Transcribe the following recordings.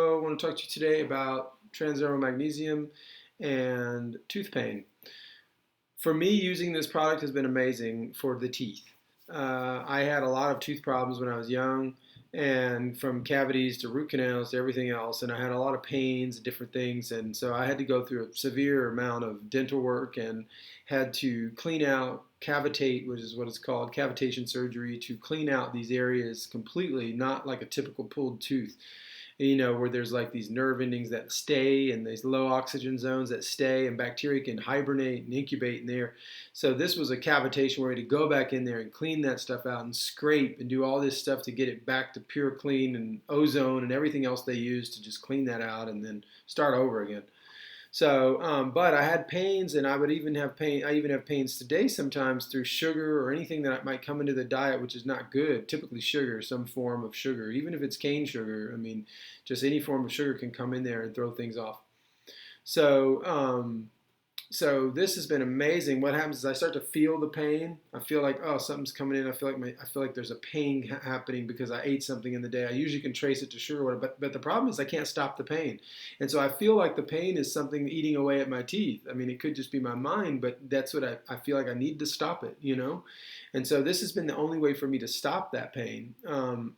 I want to talk to you today about transdermal magnesium and tooth pain. For me, using this product has been amazing for the teeth. I had a lot of tooth problems when I was young, and from cavities to root canals to everything else, and I had a lot of pains and different things, and so I had to go through a severe amount of dental work and had to clean out, cavitate, which is what it's called, cavitation surgery, to clean out these areas completely, not like a typical pulled tooth, where there's like these nerve endings that stay and these low oxygen zones that stay, and bacteria can hibernate and incubate in there. So this was a cavitation where we had to go back in there and clean that stuff out and scrape and do all this stuff to get it back to pure clean and ozone and everything else they use to just clean that out and then start over again. So, but I had pains, and I would even have pain. I even have pains today sometimes through sugar or anything that might come into the diet, which is not good. Typically, sugar, some form of sugar, even if it's cane sugar. I mean, just any form of sugar can come in there and throw things off. So, so this has been amazing. What happens is I start to feel the pain. I feel like, oh, something's coming in. I feel like there's a pain happening because I ate something in the day. I usually can trace it to sugar, but the problem is I can't stop the pain, and so I feel like the pain is something eating away at my teeth. I mean, it could just be my mind, but that's what I feel like I need to stop it. And so this has been the only way for me to stop that pain,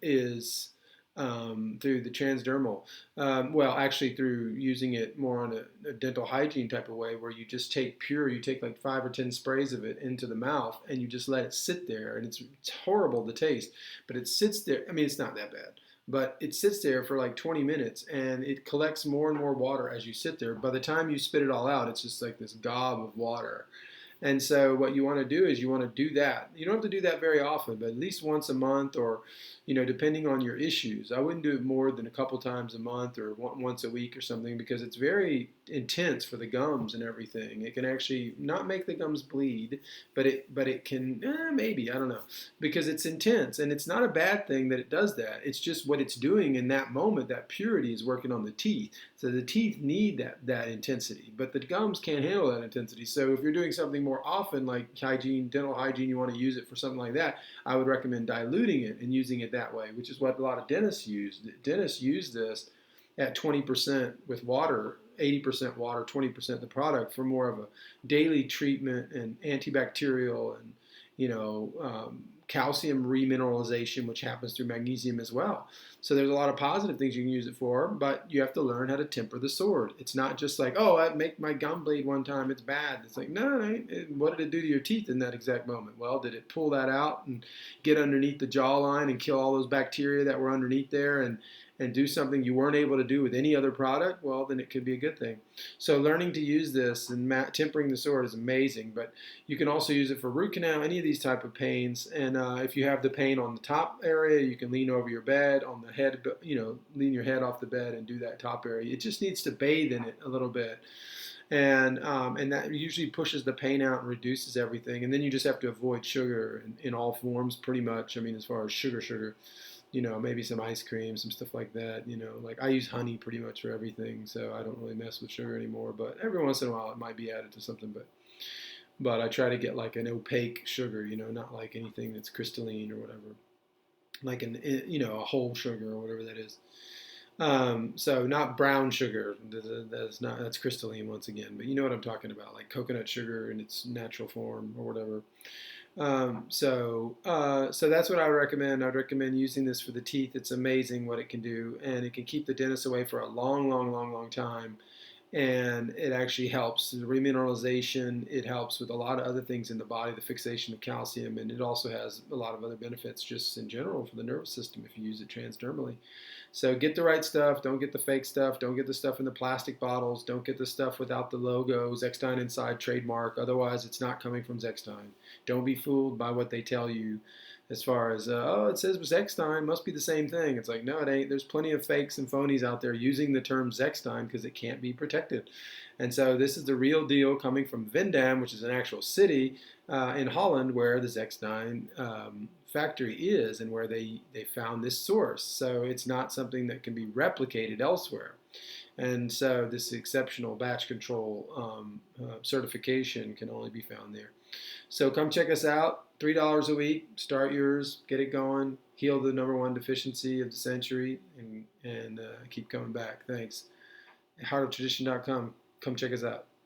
is through the transdermal. Well, actually, through using it more on a dental hygiene type of way, where you just you take like 5 or 10 sprays of it into the mouth, and you just let it sit there, and it's horrible to taste, but it sits there. I mean, it's not that bad. But it sits there for like 20 minutes, and it collects more and more water as you sit there. By the time you spit it all out, it's just like this gob of water. And so what you want to do is you want to do that. You don't have to do that very often, but at least once a month, or, depending on your issues. I wouldn't do it more than a couple times a month or once a week or something, because it's very intense for the gums and everything. It can actually not make the gums bleed, but it can, maybe, I don't know, because it's intense, and it's not a bad thing that it does that. It's just what it's doing in that moment. That purity is working on the teeth. So the teeth need that intensity, but the gums can't handle that intensity. So if you're doing something more often, like hygiene, dental hygiene, you want to use it for something like that, I would recommend diluting it and using it that way, which is what a lot of dentists use. Dentists use this at 20% with water, 80% water, 20% the product, for more of a daily treatment and antibacterial and, calcium remineralization, which happens through magnesium as well. So there's a lot of positive things you can use it for, but you have to learn how to temper the sword. It's not just like, oh, I make my gum bleed one time, it's bad. It's like, no, what did it do to your teeth in that exact moment? Well, did it pull that out and get underneath the jawline and kill all those bacteria that were underneath there, and do something you weren't able to do with any other product? Well, then it could be a good thing. So learning to use this and tempering the sword is amazing, but you can also use it for root canal, any of these type of pains. And if you have the pain on the top area, you can lean over your bed on the head, lean your head off the bed and do that top area. It just needs to bathe in it a little bit. And that usually pushes the pain out and reduces everything. And then you just have to avoid sugar in all forms, pretty much. I mean, as far as sugar, maybe some ice cream, some stuff like that. Like I use honey pretty much for everything, so I don't really mess with sugar anymore. But every once in a while, it might be added to something. But I try to get like an opaque sugar, not like anything that's crystalline or whatever, like a whole sugar or whatever that is. So not brown sugar. That's crystalline once again, but you know what I'm talking about, like coconut sugar in its natural form or whatever. So that's what I would recommend. I'd recommend using this for the teeth. It's amazing what it can do, and it can keep the dentist away for a long, long, long, long time. And it actually helps the remineralization. It helps with a lot of other things in the body, the fixation of calcium, and it also has a lot of other benefits just in general for the nervous system if you use it transdermally. So get the right stuff. Don't get the fake stuff. Don't get the stuff in the plastic bottles. Don't get the stuff without the logo, Zechstein Inside trademark. Otherwise, it's not coming from Zechstein. Don't be fooled by what they tell you as far as, oh, it says Zechstein, must be the same thing. It's like, no, it ain't. There's plenty of fakes and phonies out there using the term Zechstein because it can't be protected. And so this is the real deal coming from Vindam, which is an actual city in Holland where the Zechstein factory is and where they found this source. So it's not something that can be replicated elsewhere. And so this exceptional batch control certification can only be found there. So come check us out. $3 a week. Start yours. Get it going. Heal the number one deficiency of the century, and keep coming back. Thanks. Heartoftradition.com. Come check us out.